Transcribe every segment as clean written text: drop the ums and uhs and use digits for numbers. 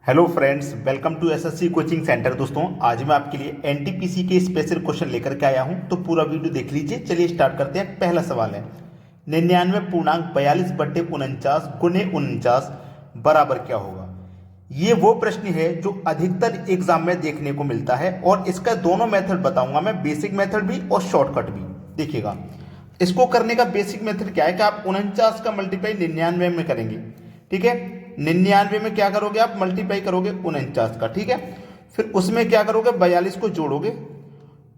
Hello friends, welcome to SSC coaching centre. दोस्तों, आज मैं आपके लिए एनटीपीसी के स्पेशल क्वेश्चन लेकर के आया हूं, तो पूरा वीडियो देख लीजिए। चलिए स्टार्ट करते हैं। पहला सवाल है 99.42/49 गुने 49 बराबर क्या होगा। ये वो प्रश्न है जो अधिकतर एग्जाम में देखने को मिलता है और इसका दोनों मेथड बताऊंगा मैं, बेसिक मेथड भी और शॉर्टकट भी। देखिएगा, इसको करने का बेसिक मेथड क्या है कि आप 49 का मल्टीप्लाई 99 में करेंगे। ठीक है, 99 में क्या करोगे आप, मल्टीप्लाई करोगे 49 का। ठीक है, फिर उसमें क्या करोगे, 42 को जोड़ोगे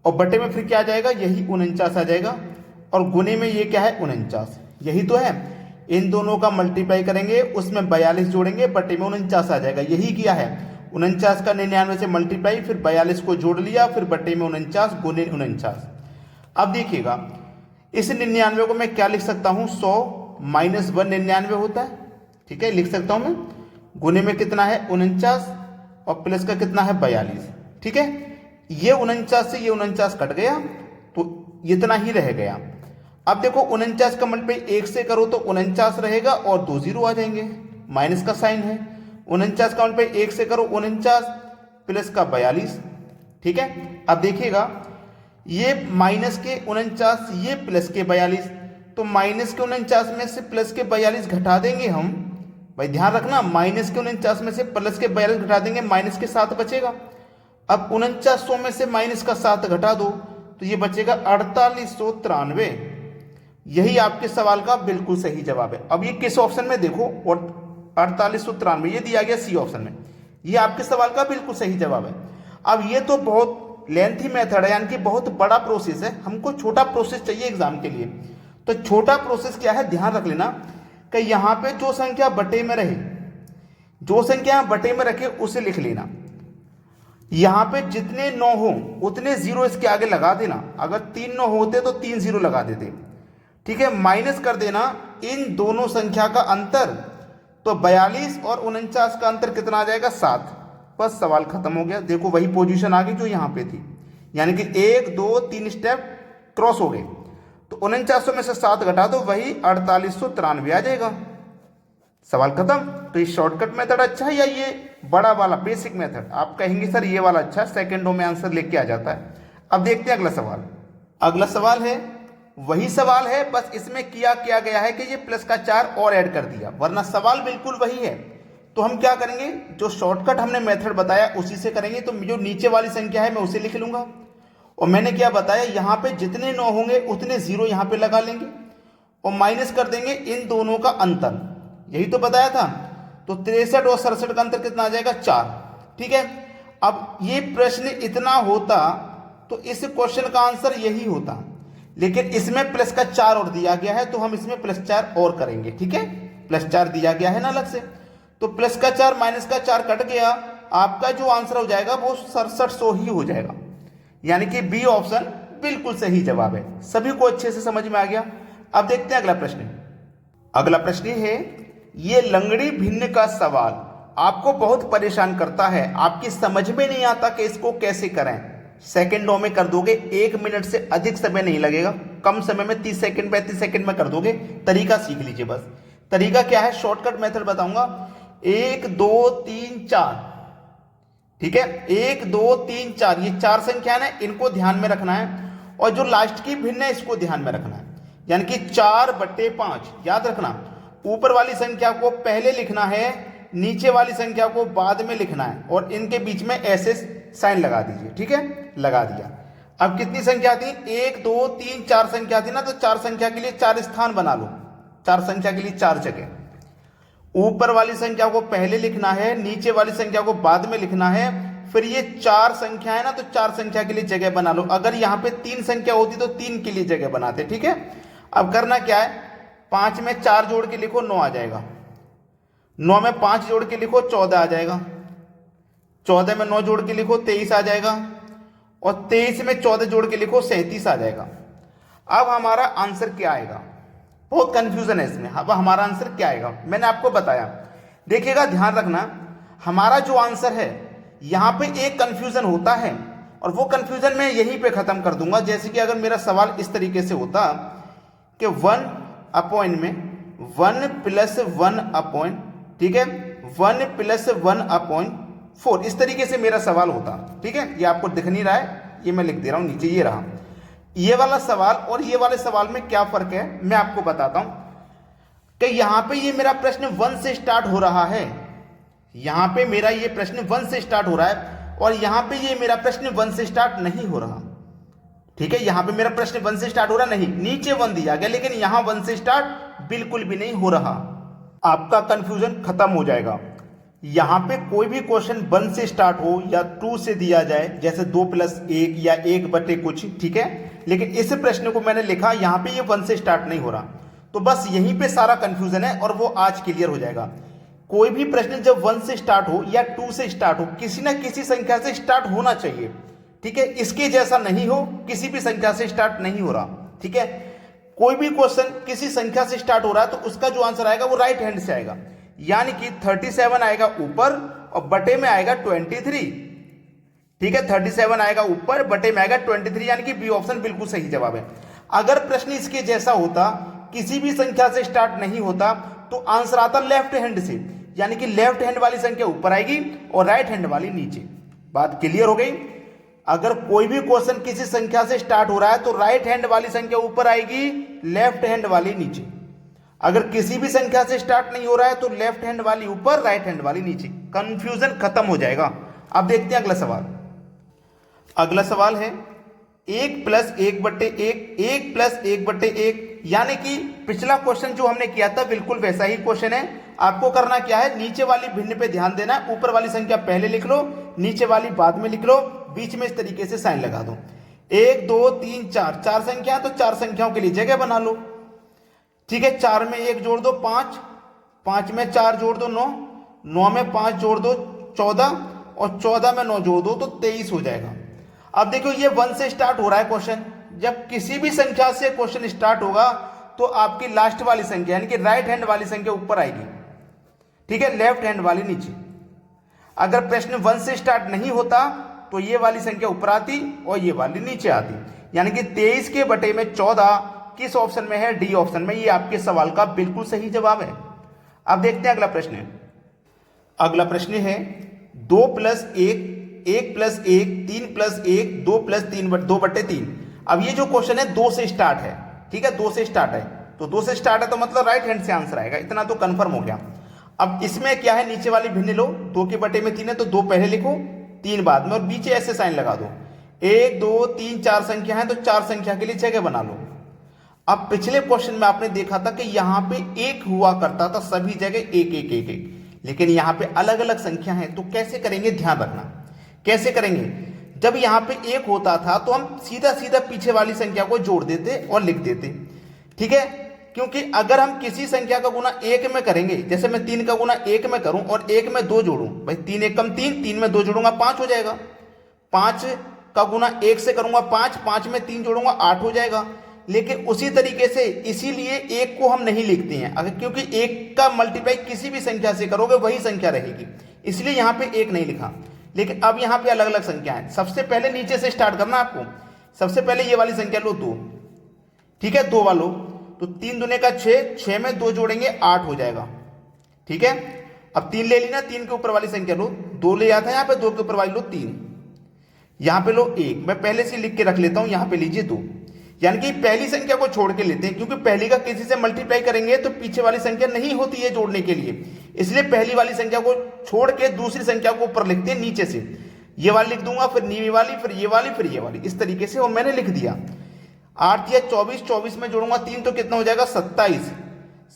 और बटे में फिर क्या आ जाएगा, यही 49 आ जाएगा। और गुने में ये क्या है, 49, यही तो है। इन दोनों का मल्टीप्लाई करेंगे, उसमें 42 जोड़ेंगे, बटे में 49 आ जाएगा। यही किया है, 49 का 99 से मल्टीप्लाई, फिर 42 को जोड़ लिया, फिर बटे में 49 गुने 49। अब देखिएगा, इस 99 को मैं क्या लिख सकता हूं, 100 माइनस 1 99 होता है। ठीक है, लिख सकता हूं मैं। गुने में कितना है, 49, और प्लस का कितना है, 42। ठीक है, ये 49 से ये 49 कट गया तो इतना ही रह गया। अब देखो, 49 का मल्टीप्लाई 1 से करो तो 49 रहेगा और 2 जीरो आ जाएंगे, माइनस का साइन है। 49 का मल्टीप्लाई 1 से करो 49 प्लस का 42। ठीक है, अब देखिएगा, ये माइनस के 49, ये प्लस के 42, तो माइनस के 49 में से प्लस के 42 घटा देंगे हम। भाई ध्यान रखना, माइनस के 49 में से प्लस के 42 घटा देंगे, माइनस के 7 बचेगा। अब 4900 में से माइनस का 7 घटा दो तो ये बचेगा 4893। यही आपके सवाल का बिल्कुल सही जवाब है। अब ये किस ऑप्शन में देखो, और 4893 ये दिया गया सी ऑप्शन में, ये आपके सवाल का बिल्कुल सही जवाब है। अब ये तो बहुत लेंथी मेथड है, यानी कि बहुत बड़ा प्रोसेस है। हमको छोटा प्रोसेस चाहिए एग्जाम के लिए। तो छोटा प्रोसेस क्या है, ध्यान रख लेना कि यहां पे जो संख्या बटे में रहे, जो संख्या बटे में रखे उसे लिख लेना। यहां पे जितने 9 हो उतने जीरो इसके आगे लगा देना। अगर 3 9 होते तो 3 जीरो लगा देते। ठीक है, माइनस कर देना इन दोनों संख्या का अंतर, तो 42 और 49 का अंतर कितना आ जाएगा, 7। बस सवाल खत्म हो गया। देखो, वही पोजीशन आ गई जो यहां पे थी, यानी कि 1 2 3 स्टेप क्रॉस हो गए। तो 4900 में से 7 घटा दो, वही 4893 आ जाएगा। सवाल खत्म। तो ये शॉर्टकट मेथड अच्छा है या ये बड़ा वाला बेसिक मेथड? आप कहेंगे सर ये वाला अच्छा, सेकंडों में आंसर लेके आ जाता है। अब देखते हैं अगला सवाल। अगला सवाल है, वही सवाल है, बस इसमें किया गया है कि ये प्लस का 4 और ऐड कर दिया, वरना सवाल बिल्कुल वही है। तो हम क्या करेंगे, जो शॉर्टकट हमने मेथड बताया उसी से करेंगे। तो जो नीचे वाली संख्या है मैं उसे लिख लूंगा, और मैंने क्या बताया, यहां पे जितने 9 होंगे उतने जीरो यहां पे लगा लेंगे और माइनस कर देंगे इन दोनों का अंतर। यही तो बताया था। तो 63 और 67 का अंतर कितना आ जाएगा, 4। ठीक है, अब ये प्रश्न इतना होता तो इस क्वेश्चन का आंसर यही होता, लेकिन इसमें प्लस का 4 और दिया गया है, तो हम इसमें प्लस 4 और करेंगे। ठीक है, प्लस 4 दिया गया है ना अलग से, तो प्लस का 4 माइनस का 4 कट गया। आपका जो आंसर हो जाएगा वो 6700 ही हो जाएगा, यानी कि बी ऑप्शन बिल्कुल सही जवाब है। सभी को अच्छे से समझ में आ गया। अब देखते हैं अगला प्रश्न। अगला प्रश्न है, ये लंगड़ी भिन्न का सवाल आपको बहुत परेशान करता है, आपकी समझ में नहीं आता कि इसको कैसे करें। सेकंडों में कर दोगे, 1 मिनट से अधिक समय नहीं लगेगा, कम समय में 30 सेकंड 35 सेकंड में कर दोगे। तरीका सीख लीजिए बस। तरीका क्या है, शॉर्टकट मेथड बताऊंगा। 1 2 3 4। ठीक है, 1 2 3 4, ये 4 संख्या है, इनको ध्यान में रखना है। और जो लास्ट की भिन्न है इसको ध्यान में रखना है, यानी कि 4/5। याद रखना, ऊपर वाली संख्या को पहले लिखना है, नीचे वाली संख्या को बाद में लिखना है, और इनके बीच में ऐसे साइन लगा दीजिए। ठीक है, लगा दिया। अब कितनी संख्या थी, 1 2 3 4 संख्या थी ना, तो 4 संख्या के लिए 4 स्थान बना लो। 4 संख्या के लिए 4 जगह। ऊपर वाली संख्या को पहले लिखना है, नीचे वाली संख्या को बाद में लिखना है। फिर ये 4 संख्या है ना, तो 4 संख्या के लिए जगह बना लो। अगर यहां पे 3 संख्या होती तो 3 के लिए जगह बनाते। ठीक है, अब करना क्या है, 5 में 4 जोड़ के लिखो, 9 आ जाएगा। 9 में 5 जोड़ के लिखो, 14 आ जाएगा। 14 में 9 जोड़ के लिखो, 23 आ जाएगा। और 23 में 14 जोड़ के लिखो, 37 आ जाएगा। अब हमारा आंसर क्या आएगा, बहुत कंफ्यूजन है इसमें। अब हमारा आंसर क्या आएगा, मैंने आपको बताया। देखिएगा, ध्यान रखना, हमारा जो आंसर है यहां पे एक कंफ्यूजन होता है, और वो कंफ्यूजन मैं यहीं पे खत्म कर दूंगा। जैसे कि अगर मेरा सवाल इस तरीके से होता कि 1 अपॉइंट में 1 + 1 अपॉइंट, ठीक है, 1 प्लस 1/4, इस तरीके से मेरा सवाल होता। ठीक है, ये आपको दिख नहीं रहा है, ये मैं लिख दे रहा हूं नीचे, ये रहा। ये वाला सवाल और ये वाले सवाल में क्या फर्क है मैं आपको बताता हूं कि यहां पे ये मेरा प्रश्न 1 से स्टार्ट हो रहा है, यहां पे मेरा ये प्रश्न 1 से स्टार्ट हो रहा है, और यहां पे ये मेरा प्रश्न 1 से स्टार्ट नहीं हो रहा। ठीक है, यहां पे मेरा प्रश्न 1 से स्टार्ट हो रहा नहीं, नीचे 1 दिया गया, लेकिन यहां 1 से स्टार्ट बिल्कुल भी नहीं हो रहा। आपका कंफ्यूजन खत्म हो जाएगा। यहां पे कोई भी क्वेश्चन 1 से स्टार्ट हो या 2 से दिया जाए, जैसे 2 + 1 या 1 बटे कुछ, ठीक है, लेकिन इस प्रश्न को मैंने लिखा यहां पे ये 1 से स्टार्ट नहीं हो रहा, तो बस यहीं पे सारा कंफ्यूजन है और वो आज क्लियर हो जाएगा। कोई भी प्रश्न जब 1 से स्टार्ट हो या 2 से स्टार्ट हो, किसी ना किसी संख्या से स्टार्ट होना चाहिए। ठीक है, इसके जैसा नहीं हो, किसी भी संख्या से स्टार्ट नहीं हो रहा। ठीक है, कोई भी क्वेश्चन किसी संख्या से स्टार्ट हो रहा है तो उसका जो आंसर आएगा वो राइट हैंड से आएगा, यानी कि 37 आएगा ऊपर और बटे में आएगा 23। ठीक है, 37 आएगा ऊपर, बटे में आएगा 23, यानी कि बी ऑप्शन बिल्कुल सही जवाब है। अगर प्रश्न इसके जैसा होता, किसी भी संख्या से स्टार्ट नहीं होता, तो आंसर आता लेफ्ट हैंड से, यानी कि लेफ्ट हैंड वाली संख्या ऊपर आएगी और राइट हैंड वाली नीचे। बात क्लियर हो गई। अगर कोई भी क्वेश्चन किसी संख्या से स्टार्ट हो रहा है तो राइट हैंड वाली संख्या ऊपर आएगी, लेफ्ट हैंड वाली नीचे। अगर किसी भी संख्या से स्टार्ट नहीं हो रहा है तो लेफ्ट हैंड वाली ऊपर, राइट हैंड वाली नीचे। कंफ्यूजन खत्म हो जाएगा। अब देखते हैं अगला सवाल। अगला सवाल है 1 + 1/1, 1 + 1/1, यानी कि पिछला क्वेश्चन जो हमने किया था बिल्कुल वैसा ही क्वेश्चन है। आपको करना क्या है, नीचे वाली भिन्न पे ध्यान देना है, ऊपर वाली संख्या पहले लिख लो, नीचे वाली बाद में लिख लो, बीच में इस तरीके से साइन लगा दो। 1 2 3 4, 4 संख्या, तो 4 संख्याओं के लिए जगह बना लो। ठीक है, 4 में 1 जोड़ दो 5, 5 में 4 जोड़ दो 9, 9 में 5 जोड़ दो 14, और 14 में 9 जोड़ दो तो 23 हो जाएगा। अब देखो ये 1 से स्टार्ट हो रहा है क्वेश्चन, जब किसी भी संख्या से क्वेश्चन स्टार्ट होगा तो आपकी लास्ट वाली संख्या यानी कि राइट हैंड वाली संख्या ऊपर आएगी। ठीक है, लेफ्ट हैंड वाली नीचे। अगर प्रश्न 1 से स्टार्ट नहीं होता तो ये वाली संख्या ऊपर आती और ये वाली नीचे आती, यानी कि 23 के बटे में 14 किस ऑप्शन में है, डी ऑप्शन में। ये आपके सवाल का बिल्कुल सही जवाब है। अब देखते हैं अगला प्रश्न। अगला प्रश्न है 2 + 1, 1 + 1, 3 + 1, 2 + 3, 2/3। अब ये जो क्वेश्चन है 2 से स्टार्ट है। ठीक है, 2 से स्टार्ट है, तो 2 से स्टार्ट है तो मतलब राइट हैंड से आंसर आएगा, इतना तो कंफर्म हो गया। अब इसमें क्या है, नीचे वाली भिन्न लो, 2 के बटे में 3 है तो 2 पहले लिखो, 3 बाद में, और बीच ऐसे साइन लगा दो। 1 2 3 4 संख्या है तो 4 संख्या के लिए जगह बना लो। अब पिछले क्वेश्चन में आपने देखा था कि यहां पे 1 हुआ करता था, सभी जगह 1 1 1 1, लेकिन यहां पे अलग अलग संख्या है, तो कैसे करेंगे, ध्यान रखना कैसे करेंगे। जब यहां पे 1 होता था तो हम सीधा सीधा पीछे वाली संख्या को जोड़ देते और लिख देते। ठीक है, क्योंकि अगर हम किसी संख्या का गुना 1 में करेंगे, जैसे मैं 3 का गुना 1 में करूं और 1 में 2 जोड़ूं, भाई 3 1 कम 3, 3 में 2 जोड़ूंगा 5 हो जाएगा। 5 का गुना 1 से करूंगा 5, 5 में 3 जोड़ूंगा 8 हो जाएगा। लेकिन उसी तरीके से इसीलिए 1 को हम नहीं लिखते हैं, अगर क्योंकि 1 का मल्टीप्लाई किसी भी संख्या से करोगे वही संख्या रहेगी, इसलिए यहां पे 1 नहीं लिखा। लेकिन अब यहां पे अलग अलग संख्या है। सबसे पहले नीचे से स्टार्ट करना आपको। सबसे पहले ये वाली संख्या लो 2, ठीक है, 2 वालों, तो 3 दूने का 6, 6 में 2 जोड़ेंगे 8 हो जाएगा। ठीक है, अब 3 ले ली ना, 3 के ऊपर वाली संख्या लो, 2 ले आता है यहां पे, 2 के ऊपर वाली लो 3, यहां पे लो 1, मैं पहले से लिख के रख लेता हूं, यहां पे लीजिए 2, यानी कि पहली संख्या को छोड़ के लेते हैं, क्योंकि पहली का किसी से मल्टीप्लाई करेंगे तो पीछे वाली संख्या नहीं होती है जोड़ने के लिए, इसलिए पहली वाली संख्या को छोड़ के दूसरी संख्या को ऊपर लिखते हैं नीचे से। ये वाली लिख दूंगा, फिर नीवी वाली, फिर ये वाली, फिर ये वाली, इस तरीके से, और मैंने लिख दिया। 8 या 24, 24 में जोड़ूंगा 3 तो कितना हो जाएगा 27,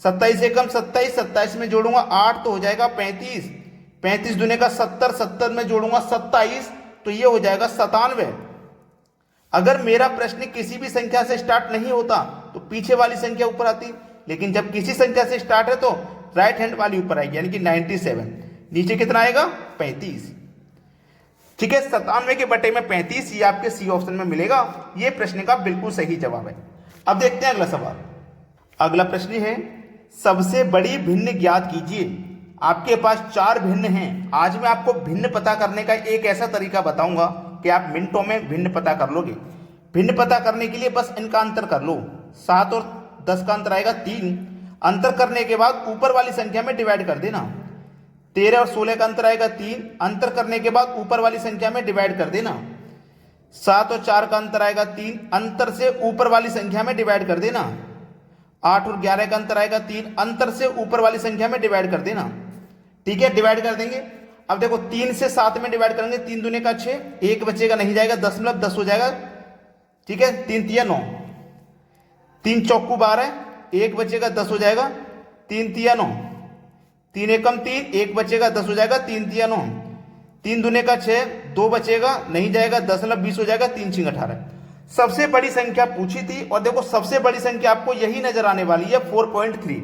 27 से कम 27, 27 में जोड़ूंगा 8 तो हो जाएगा 35, 35 दूने का 70, 70 में जोड़ूंगा 27 तो ये हो जाएगा 97। अगर मेरा प्रश्न किसी भी संख्या से स्टार्ट नहीं होता तो पीछे वाली संख्या ऊपर आती, लेकिन जब किसी संख्या से स्टार्ट है तो राइट हैंड वाली ऊपर आएगी, यानी कि 97, नीचे कितना आएगा 35। ठीक है, 97 के बटे में 35, ये आपके सी ऑप्शन में मिलेगा। ये प्रश्न का बिल्कुल सही जवाब है। अब देखते हैं अगला सवाल। अगला प्रश्न है सबसे बड़ी भिन्न ज्ञात कीजिए। आपके पास 4 भिन्न हैं। आज मैं आपको भिन्न पता करने का एक ऐसा तरीका बताऊंगा कि आप मिनटों में भिन्न पता कर लोगे। भिन्न पता करने के लिए बस इनका अंतर कर लो, 7 और 10 का अंतर आएगा 3, अंतर करने के बाद ऊपर वाली संख्या में डिवाइड कर देना। 13 और 16 का अंतर आएगा 3, अंतर करने के बाद ऊपर वाली संख्या में डिवाइड कर देना। 7 और 4 का अंतर आएगा 3, अंतर से ऊपर वाली संख्या में डिवाइड कर देना। 8 और 11 का अंतर आएगा 3, अंतर से ऊपर वाली संख्या में डिवाइड कर देना। ठीक है, डिवाइड कर देंगे। अब देखो 3 से 7 में डिवाइड करेंगे, 3 दूने का 6, 1 बचेगा, नहीं जाएगा, 10 हो जाएगा। ठीक है, 3 तिया 9, 3 चौकू 12, 1 बचेगा, 10 हो जाएगा, 3 तिया 9, 3 एकम 3, 1 बचेगा, 10 हो जाएगा, 3 तिया 9, 3 दूने का 6, 2 बचेगा, नहीं जाएगा, 10 हो जाएगा, 3 6 18। सबसे बड़ी संख्या पूछी थी और देखो सबसे बड़ी संख्या आपको यही नजर आने वाली है 4.3।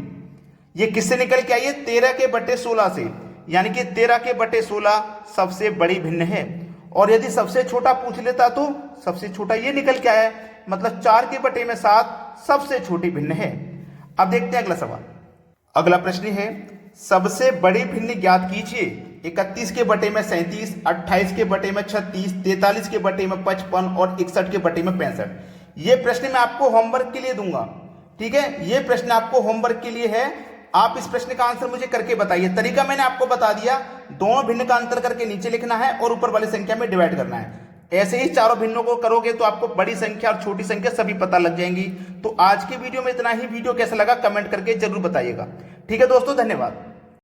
ये किससे निकल के आई है? 13 के बटे 16 से, यानी कि 13 के बटे 16 सबसे बड़ी भिन्न है। और यदि सबसे छोटा पूछ लेता तो सबसे छोटा ये निकल के आया है, मतलब 4 के बटे में 7 सबसे छोटी भिन्न है। अब देखते हैं अगला सवाल। अगला प्रश्न है, सबसे बड़ी भिन्न ज्ञात कीजिए। 31 के बटे में 37, 28 के बटे में 36, 43 के बटे में 55 और 61 के बटे में 65। ये प्रश्न मैं आपको होमवर्क के लिए दूंगा। ठीक है, ये प्रश्न आपको होमवर्क के लिए है। आप इस प्रश्न का आंसर मुझे करके बताइए। तरीका मैंने आपको बता दिया, दोनों भिन्न का अंतर करके नीचे लिखना है और ऊपर वाली संख्या में डिवाइड करना है। ऐसे ही चारों भिन्नों को करोगे तो आपको बड़ी संख्या और छोटी संख्या सभी पता लग जाएंगी। तो आज की वीडियो में इतना ही। वीडियो कैसा लगा कमेंट करके जरूर बताइएगा। ठीक है दोस्तों, धन्यवाद।